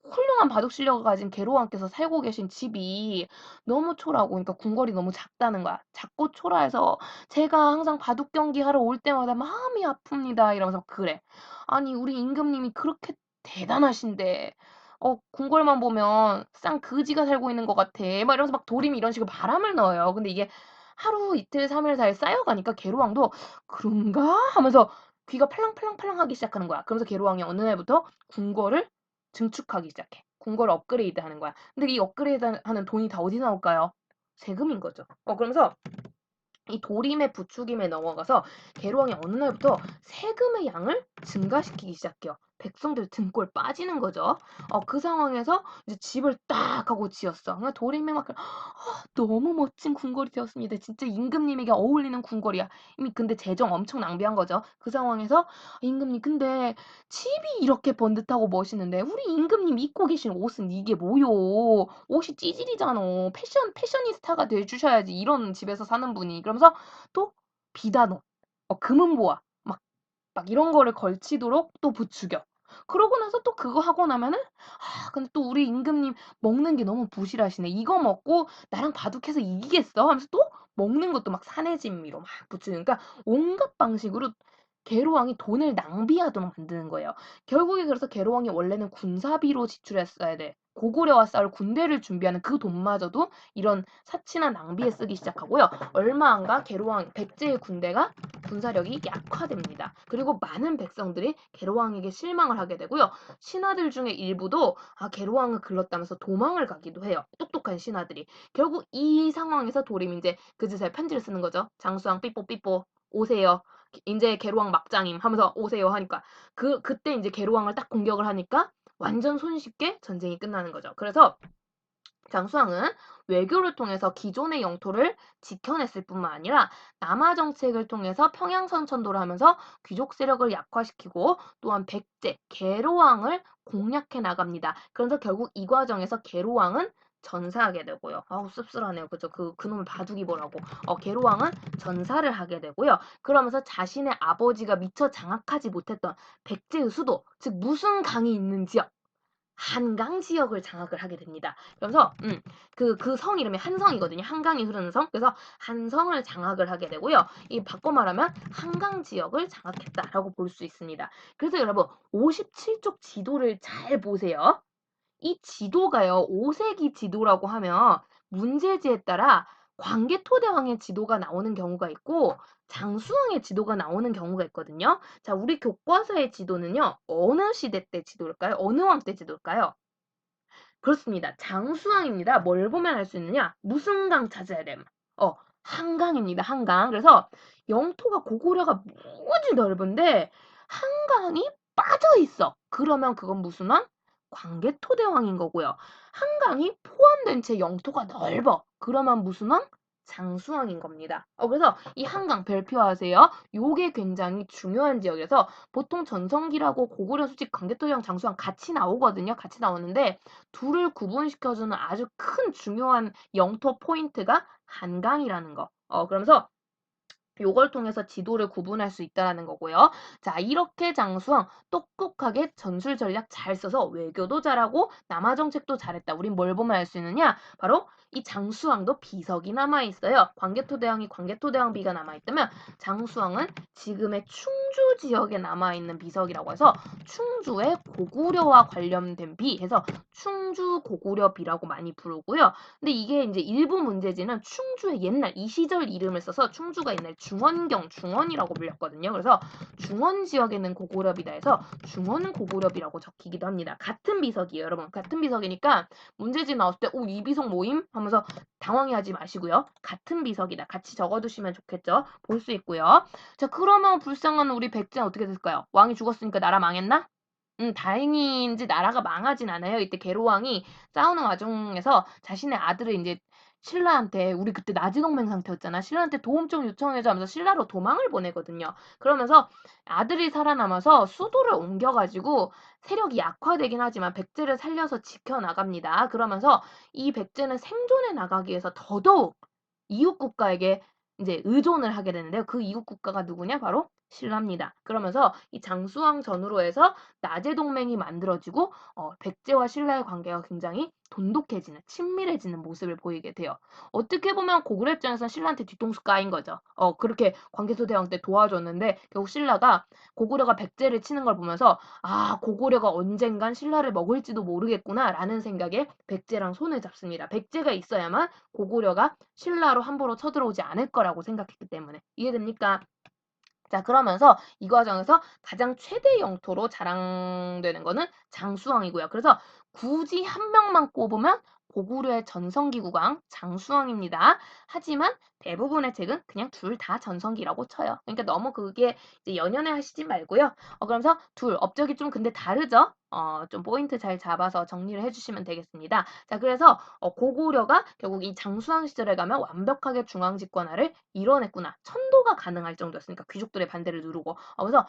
훌륭한 바둑 실력을 가진 계로왕께서 살고 계신 집이 너무 초라하고, 그러니까 궁궐이 너무 작다는 거야. 작고 초라해서 제가 항상 바둑 경기 하러 올 때마다 마음이 아픕니다. 이러면서 그래. 아니, 우리 임금님이 그렇게 대단하신데, 궁궐만 보면 쌍그지가 살고 있는 것 같아. 막 이러면서 막 도림이 이런 식으로 바람을 넣어요. 근데 이게 하루 이틀 3일 4일 쌓여가니까 계로왕도 그런가? 하면서 귀가 팔랑팔랑팔랑 하기 시작하는 거야. 그러면서 계로왕이 어느 날부터 궁궐을 증축하기 시작해. 궁궐을 업그레이드 하는 거야. 근데 이 업그레이드 하는 돈이 다 어디 나올까요? 세금인 거죠. 그러면서 이 도림의 부추김에 넘어가서 계로왕이 어느 날부터 세금의 양을 증가시키기 시작해요. 백성들 등골 빠지는 거죠. 그 상황에서 이제 집을 딱 하고 지었어. 그러니까 도림의 막 너무 멋진 궁궐이 되었습니다. 진짜 임금님에게 어울리는 궁궐이야. 이미 근데 재정 엄청 낭비한 거죠. 그 상황에서 임금님 근데 집이 이렇게 번듯하고 멋있는데 우리 임금님 입고 계신 옷은 이게 뭐요? 옷이 찌질이잖아. 패셔니스타가 돼 주셔야지. 이런 집에서 사는 분이. 그러면서 또 비단옷, 금은보화 막 이런 거를 걸치도록 또 부추겨. 그러고 나서 또 그거 하고 나면은 근데 또 우리 임금님 먹는 게 너무 부실하시네. 이거 먹고 나랑 바둑해서 이기겠어? 하면서 또 먹는 것도 막 사내진미로 막 부추기니까 온갖 방식으로 계로왕이 돈을 낭비하도록 만드는 거예요. 결국에 그래서 계로왕이 원래는 군사비로 지출했어야 돼. 고구려와 싸울 군대를 준비하는 그 돈마저도 이런 사치나 낭비에 쓰기 시작하고요. 얼마 안 가 백제의 군대가 군사력이 약화됩니다. 그리고 많은 백성들이 계로왕에게 실망을 하게 되고요. 신하들 중에 일부도 계로왕을 글렀다면서 도망을 가기도 해요. 똑똑한 신하들이. 결국 이 상황에서 도림이 이제 그제서야 편지를 쓰는 거죠. 장수왕 삐뽀삐뽀 오세요. 이제 계로왕 막장임 하면서 오세요 하니까 그때 이제 계로왕을 딱 공격을 하니까 완전 손쉽게 전쟁이 끝나는 거죠. 그래서 장수왕은 외교를 통해서 기존의 영토를 지켜냈을 뿐만 아니라 남하 정책을 통해서 평양선 천도를 하면서 귀족 세력을 약화시키고 또한 백제, 계로왕을 공략해 나갑니다. 그래서 결국 이 과정에서 계로왕은 전사하게 되고요. 아우 씁쓸하네요. 그죠? 그놈의 바둑이 뭐라고. 계로왕은 전사를 하게 되고요. 그러면서 자신의 아버지가 미처 장악하지 못했던 백제의 수도, 즉 무슨 강이 있는 지역, 한강 지역을 장악을 하게 됩니다. 그래서 그 성 이름이 한성이거든요. 한강이 흐르는 성. 그래서 한성을 장악을 하게 되고요. 이 바꿔 말하면 한강 지역을 장악했다라고 볼 수 있습니다. 그래서 여러분 57쪽 지도를 잘 보세요. 이 지도가요. 5세기 지도라고 하면 문제지에 따라 광개토대왕의 지도가 나오는 경우가 있고 장수왕의 지도가 나오는 경우가 있거든요. 자, 우리 교과서의 지도는요. 어느 시대 때 지도일까요? 어느 왕 때 지도일까요? 그렇습니다. 장수왕입니다. 뭘 보면 알 수 있느냐? 무슨 강 찾아야 됨? 한강입니다. 한강. 그래서 영토가 고구려가 무지 넓은데 한강이 빠져 있어. 그러면 그건 무슨 왕? 광개토대왕인 거고요. 한강이 포함된 채 영토가 넓어. 그러면 무슨 왕? 장수왕인 겁니다. 그래서 이 한강 별표하세요. 요게 굉장히 중요한 지역이라서 보통 전성기라고 고구려, 수직, 광개토대왕, 장수왕 같이 나오거든요. 같이 나오는데 둘을 구분시켜주는 아주 큰 중요한 영토 포인트가 한강이라는 거. 그러면서 요걸 통해서 지도를 구분할 수 있다는 거고요. 자, 이렇게 장수왕 똑똑하게 전술 전략 잘 써서 외교도 잘하고 남하 정책도 잘했다. 우린 뭘 보면 알 수 있느냐? 바로 이 장수왕도 비석이 남아 있어요. 광개토대왕이 광개토대왕비가 남아 있다면 장수왕은 지금의 충주 지역에 남아 있는 비석이라고 해서 충주의 고구려와 관련된 비 해서 충주 고구려비라고 많이 부르고요. 근데 이게 이제 일부 문제지는 충주의 옛날 이 시절 이름을 써서 충주가 옛날 중원경, 중원이라고 불렸거든요. 그래서 중원 지역에 있는 고구려비다 해서 중원 고구려비라고 적히기도 합니다. 같은 비석이에요, 여러분. 같은 비석이니까 문제지 나왔을 때, 이 비석 모임? 하면서 당황해하지 마시고요. 같은 비석이다. 같이 적어두시면 좋겠죠. 볼 수 있고요. 자, 그러면 불쌍한 우리 백제는 어떻게 됐을까요? 왕이 죽었으니까 나라 망했나? 다행인지 나라가 망하진 않아요. 이때 계로왕이 싸우는 와중에서 자신의 아들을 이제 신라한테 우리 그때 나지동맹 상태였잖아. 신라한테 도움 좀 요청해줘 하면서 신라로 도망을 보내거든요. 그러면서 아들이 살아남아서 수도를 옮겨가지고 세력이 약화되긴 하지만 백제를 살려서 지켜나갑니다. 그러면서 이 백제는 생존해 나가기 위해서 더더욱 이웃 국가에게 이제 의존을 하게 되는데요. 그 이웃 국가가 누구냐? 바로 신라입니다. 그러면서 이 장수왕 전후로 해서 나제 동맹이 만들어지고 백제와 신라의 관계가 굉장히 돈독해지는 친밀해지는 모습을 보이게 돼요. 어떻게 보면 고구려 입장에서는 신라한테 뒤통수 까인 거죠. 그렇게 광개토대왕 때 도와줬는데 결국 신라가 고구려가 백제를 치는 걸 보면서 고구려가 언젠간 신라를 먹을지도 모르겠구나라는 생각에 백제랑 손을 잡습니다. 백제가 있어야만 고구려가 신라로 함부로 쳐들어오지 않을 거라고 생각했기 때문에. 이해됩니까? 자, 그러면서 이 과정에서 가장 최대 영토로 자랑되는 거는 장수왕이고요. 그래서 굳이 한 명만 꼽으면 고구려의 전성기 국왕 장수왕입니다. 하지만 대부분의 책은 그냥 둘 다 전성기라고 쳐요. 그러니까 너무 그게 이제 연연해 하시지 말고요. 그러면서 둘 업적이 좀 근데 다르죠? 좀 포인트 잘 잡아서 정리를 해주시면 되겠습니다. 자, 그래서 고구려가 결국 이 장수왕 시절에 가면 완벽하게 중앙 집권화를 이뤄냈구나. 천도가 가능할 정도였으니까 귀족들의 반대를 누르고 그래서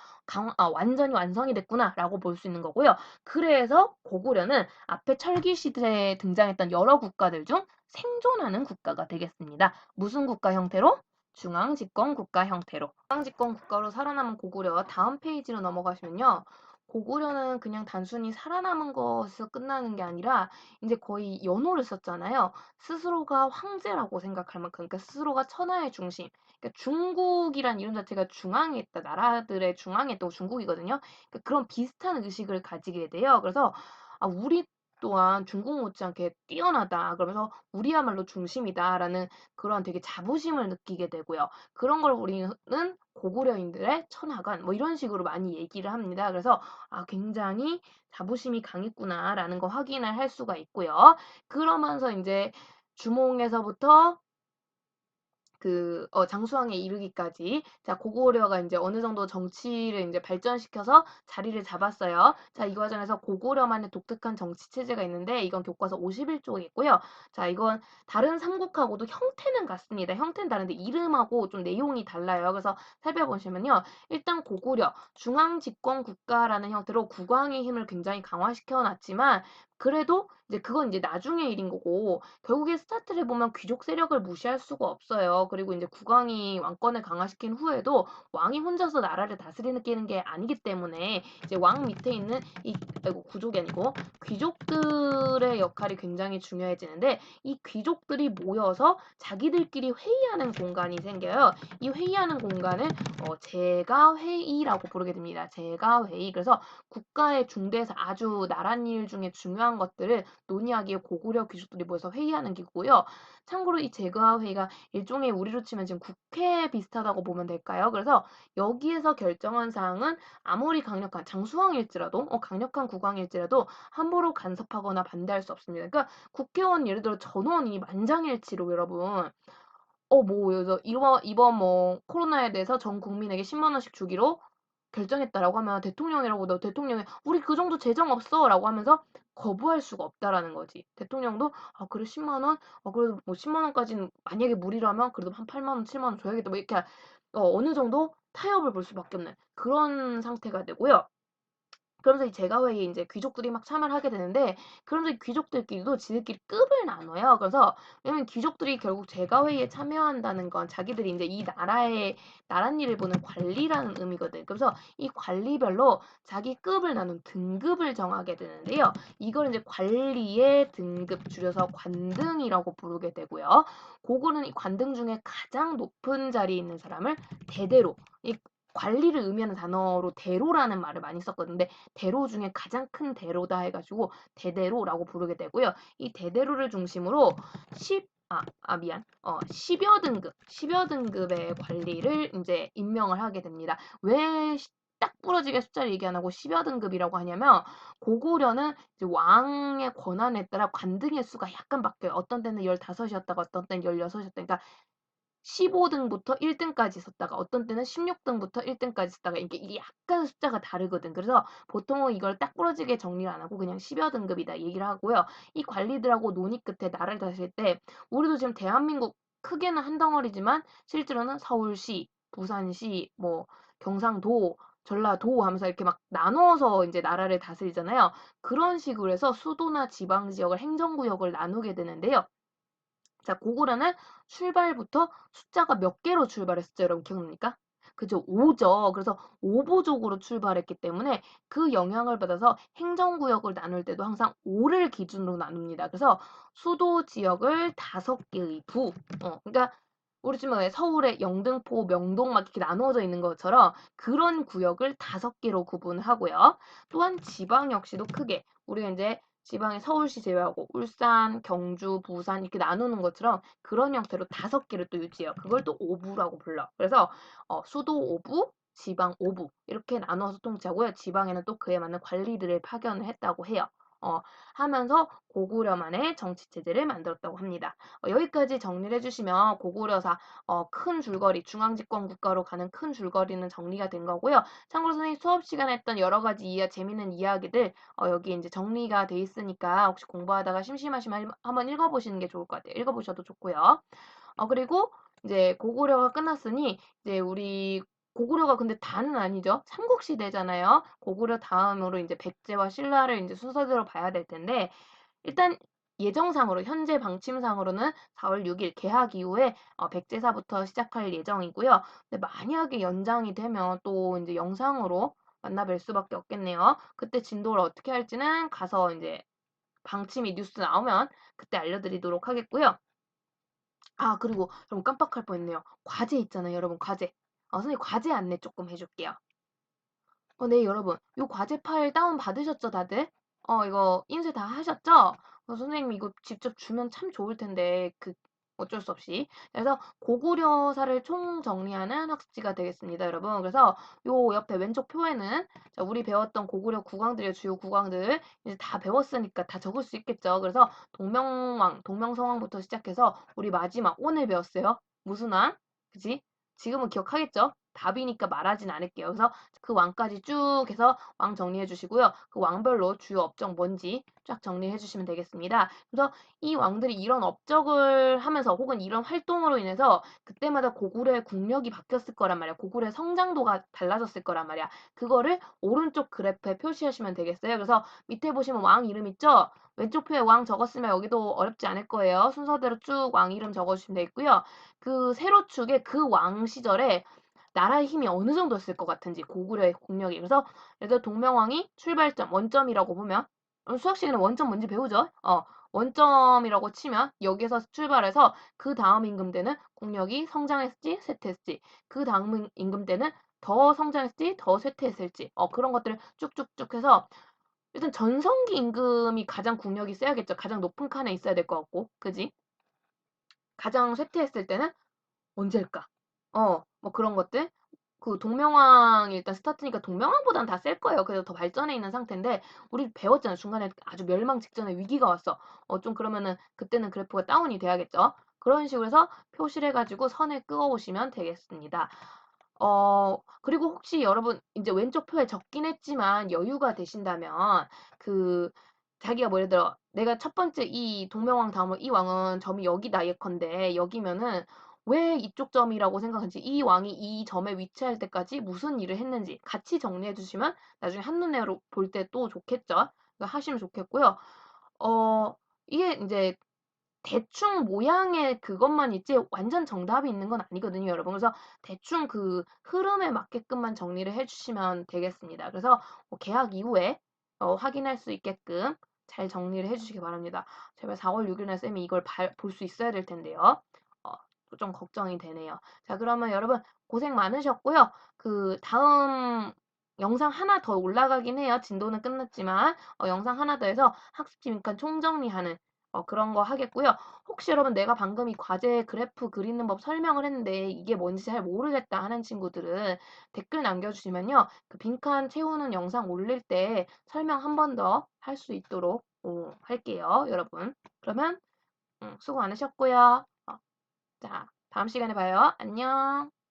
완전히 완성이 됐구나라고 볼 수 있는 거고요. 그래서 고구려는 앞에 철기 시대에 등장했던 여러 국가들 중 생존하는 국가가 되겠습니다. 무슨 국가 형태로? 중앙 집권 국가 형태로. 중앙 집권 국가로 살아남은 고구려 다음 페이지로 넘어가시면요. 고구려는 그냥 단순히 살아남은 것에서 끝나는 게 아니라 이제 거의 연호를 썼잖아요. 스스로가 황제라고 생각할 만큼, 그러니까 스스로가 천하의 중심. 그러니까 중국이란 이름 자체가 중앙에 있다, 나라들의 중앙에 있다고 중국이거든요. 그러니까 그런 비슷한 의식을 가지게 돼요. 그래서 우리 또한 중국 못지않게 뛰어나다. 그러면서 우리야말로 중심이다라는 그런 되게 자부심을 느끼게 되고요. 그런 걸 우리는 고구려인들의 천하관 뭐 이런 식으로 많이 얘기를 합니다. 그래서 굉장히 자부심이 강했구나라는 거 확인을 할 수가 있고요. 그러면서 이제 주몽에서부터 장수왕에 이르기까지. 자, 고구려가 이제 어느 정도 정치를 이제 발전시켜서 자리를 잡았어요. 자, 이 과정에서 고구려만의 독특한 정치 체제가 있는데 이건 교과서 51쪽에 있고요. 자, 이건 다른 삼국하고도 형태는 같습니다. 형태는 다른데 이름하고 좀 내용이 달라요. 그래서 살펴보시면요. 일단 고구려 중앙 집권 국가라는 형태로 국왕의 힘을 굉장히 강화시켜 놨지만 그래도 이제 그건 이제 나중의 일인 거고 결국에 스타트를 보면 귀족 세력을 무시할 수가 없어요. 그리고 이제 국왕이 왕권을 강화시킨 후에도 왕이 혼자서 나라를 다스리는 게 아니기 때문에 이제 왕 밑에 있는 이 아이고 구족이 아니고 귀족들의 역할이 굉장히 중요해지는데 이 귀족들이 모여서 자기들끼리 회의하는 공간이 생겨요. 이 회의하는 공간을 제가회의라고 부르게 됩니다. 제가회의. 그래서 국가의 중대에서 아주 나랏일 중에 중요한 것들을 논의하기에 고구려 귀족들이 모여서 회의하는 기구고요. 참고로 이 제거회의가 일종의 우리로 치면 지금 국회 비슷하다고 보면 될까요? 그래서 여기에서 결정한 사항은 아무리 강력한 장수왕일지라도 강력한 국왕일지라도 함부로 간섭하거나 반대할 수 없습니다. 그러니까 국회의원 예를 들어 전원이 만장일치로 여러분 뭐 그래서 이번 뭐 코로나에 대해서 전 국민에게 10만 원씩 주기로 결정했다라고 하면 대통령이라고 너 대통령이 우리 그 정도 재정 없어라고 하면서 거부할 수가 없다라는 거지. 대통령도 아 그래 10만 원? 그래도 뭐 10만 원까지는 만약에 무리라면 그래도 한 8만 원, 7만 원 줘야겠다. 뭐 이렇게 어느 정도 타협을 볼 수밖에 없는 그런 상태가 되고요. 그러면서 이 제가회의에 이제 귀족들이 막 참여를 하게 되는데 그러면서 이 귀족들끼리도 지들끼리 급을 나눠요. 그래서 왜냐면 귀족들이 결국 제가회의에 참여한다는 건 자기들이 이제 이 나라의 나랏일을 보는 관리라는 의미거든. 그래서 이 관리별로 자기 급을 나눈 등급을 정하게 되는데요. 이걸 이제 관리의 등급 줄여서 관등이라고 부르게 되고요. 그거는 이 관등 중에 가장 높은 자리에 있는 사람을 대대로 이 관리를 의미하는 단어로 대로라는 말을 많이 썼거든요. 근데 대로 중에 가장 큰 대로다 해가지고 대대로라고 부르게 되고요. 이 대대로를 중심으로 10여 등급의 관리를 이제 임명을 하게 됩니다. 왜 딱 부러지게 숫자를 얘기 안 하고 10여 등급이라고 하냐면 고구려는 이제 왕의 권한에 따라 관등의 수가 약간 바뀌어요. 어떤 때는 15이었다가 어떤 때는 16이었다가 그러니까 15등부터 1등까지 있었다가 어떤 때는 16등부터 1등까지 있었다가 이게 약간 숫자가 다르거든. 그래서 보통은 이걸 딱 부러지게 정리를 안 하고 그냥 10여 등급이다 얘기를 하고요. 이 관리들하고 논의 끝에 나라를 다스릴 때 우리도 지금 대한민국 크게는 한 덩어리지만 실제로는 서울시, 부산시, 뭐 경상도, 전라도 하면서 이렇게 막 나눠서 이제 나라를 다스리잖아요. 그런 식으로 해서 수도나 지방 지역을 행정구역을 나누게 되는데요. 자, 고구려는 출발부터 숫자가 몇 개로 출발했었죠, 여러분 기억납니까? 그죠, 5죠. 그래서 5부족으로 출발했기 때문에 그 영향을 받아서 행정구역을 나눌 때도 항상 5를 기준으로 나눕니다. 그래서 수도 지역을 5개의 부, 그러니까 우리 지금 왜 서울에 영등포, 명동 막 이렇게 나누어져 있는 것처럼 그런 구역을 5개로 구분하고요. 또한 지방 역시도 크게 우리가 이제 지방에 서울시 제외하고 울산, 경주, 부산 이렇게 나누는 것처럼 그런 형태로 5개를 또 유지해요. 그걸 또 5부라고 불러. 그래서 수도 5부, 지방 5부 이렇게 나눠서 통치하고요. 지방에는 또 그에 맞는 관리들을 파견을 했다고 해요. 어, 하면서 고구려만의 정치 체제를 만들었다고 합니다. 여기까지 정리를 해주시면 고구려사 큰 줄거리, 중앙집권 국가로 가는 큰 줄거리는 정리가 된 거고요. 참고로 선생님 수업 시간에 했던 여러 가지 재미있는 이야기들 여기 이제 정리가 돼 있으니까 혹시 공부하다가 심심하시면 한번 읽어보시는 게 좋을 것 같아요. 읽어보셔도 좋고요. 그리고 이제 고구려가 끝났으니 이제 우리 고구려가 근데 다는 아니죠. 삼국시대잖아요. 고구려 다음으로 이제 백제와 신라를 이제 순서대로 봐야 될 텐데 일단 예정상으로 현재 방침상으로는 4월 6일 개학 이후에 백제사부터 시작할 예정이고요. 근데 만약에 연장이 되면 또 이제 영상으로 만나뵐 수밖에 없겠네요. 그때 진도를 어떻게 할지는 가서 이제 방침이 뉴스 나오면 그때 알려드리도록 하겠고요. 그리고 여러분 깜빡할 뻔했네요. 과제 있잖아요, 여러분 과제. 선생님 과제 안내 조금 해줄게요. 네, 여러분. 요 과제 파일 다운 받으셨죠, 다들? 이거 인쇄 다 하셨죠? 선생님 이거 직접 주면 참 좋을 텐데, 어쩔 수 없이. 그래서 고구려사를 총정리하는 학습지가 되겠습니다, 여러분. 그래서 요 옆에 왼쪽 표에는 자, 우리 배웠던 고구려 국왕들의 주요 국왕들 이제 다 배웠으니까 다 적을 수 있겠죠. 그래서 동명왕, 동명성왕부터 시작해서 우리 마지막 오늘 배웠어요. 무슨 왕? 그지? 지금은 기억하겠죠? 답이니까 말하진 않을게요. 그래서 그 왕까지 쭉 해서 왕 정리해 주시고요. 그 왕별로 주요 업적 뭔지 쫙 정리해 주시면 되겠습니다. 그래서 이 왕들이 이런 업적을 하면서 혹은 이런 활동으로 인해서 그때마다 고구려의 국력이 바뀌었을 거란 말이야. 고구려의 성장도가 달라졌을 거란 말이야. 그거를 오른쪽 그래프에 표시하시면 되겠어요. 그래서 밑에 보시면 왕 이름 있죠? 왼쪽 표에 왕 적었으면 여기도 어렵지 않을 거예요. 순서대로 쭉 왕 이름 적어주시면 되겠고요. 그 세로축에 그 왕 시절에 나라의 힘이 어느 정도였을 것 같은지 고구려의 국력이. 그래서 예를 들어 동명왕이 출발점 원점이라고 보면 수학 시간에 원점 뭔지 배우죠? 원점이라고 치면 여기에서 출발해서 그 다음 임금 때는 국력이 성장했을지 쇠퇴했을지 그 다음 임금 때는 더 성장했을지 더 쇠퇴했을지 그런 것들을 쭉쭉쭉 해서 일단 전성기 임금이 가장 국력이 세야겠죠. 가장 높은 칸에 있어야 될 것 같고, 그지? 가장 쇠퇴했을 때는 언제일까? 뭐 그런 것들. 그 동명왕이 일단 스타트니까 동명왕보다는 다 셀 거예요. 그래도 더 발전해 있는 상태인데 우리 배웠잖아요. 중간에 아주 멸망 직전에 위기가 왔어. 좀 그러면은 그때는 그래프가 다운이 돼야겠죠. 그런 식으로 해서 표시를 해가지고 선을 그어 오시면 되겠습니다. 그리고 혹시 여러분 이제 왼쪽 표에 적긴 했지만 여유가 되신다면 그 자기가 뭐 예를 들어 내가 첫 번째 이 동명왕 다음으로 이 왕은 점이 여기다 예컨대 여기면은 왜 이쪽 점이라고 생각하는지 이 왕이 이 점에 위치할 때까지 무슨 일을 했는지 같이 정리해 주시면 나중에 한눈에로 볼 때 또 좋겠죠. 그러니까 하시면 좋겠고요. 이게 이제 대충 모양의 그것만 있지 완전 정답이 있는 건 아니거든요, 여러분. 그래서 대충 그 흐름에 맞게끔만 정리를 해주시면 되겠습니다. 그래서 개학 이후에 확인할 수 있게끔 잘 정리를 해주시기 바랍니다. 제발 4월 6일날 쌤이 이걸 볼 수 있어야 될 텐데요. 어, 좀 걱정이 되네요. 자, 그러면 여러분 고생 많으셨고요. 그 다음 영상 하나 더 올라가긴 해요. 진도는 끝났지만 영상 하나 더 해서 학습지 민간 총정리하는 그런 거 하겠고요. 혹시 여러분 내가 방금 이 과제 그래프 그리는 법 설명을 했는데 이게 뭔지 잘 모르겠다 하는 친구들은 댓글 남겨주시면요. 그 빈칸 채우는 영상 올릴 때 설명 한 번 더 할 수 있도록 할게요, 여러분. 그러면 수고 많으셨고요. 자, 다음 시간에 봐요. 안녕.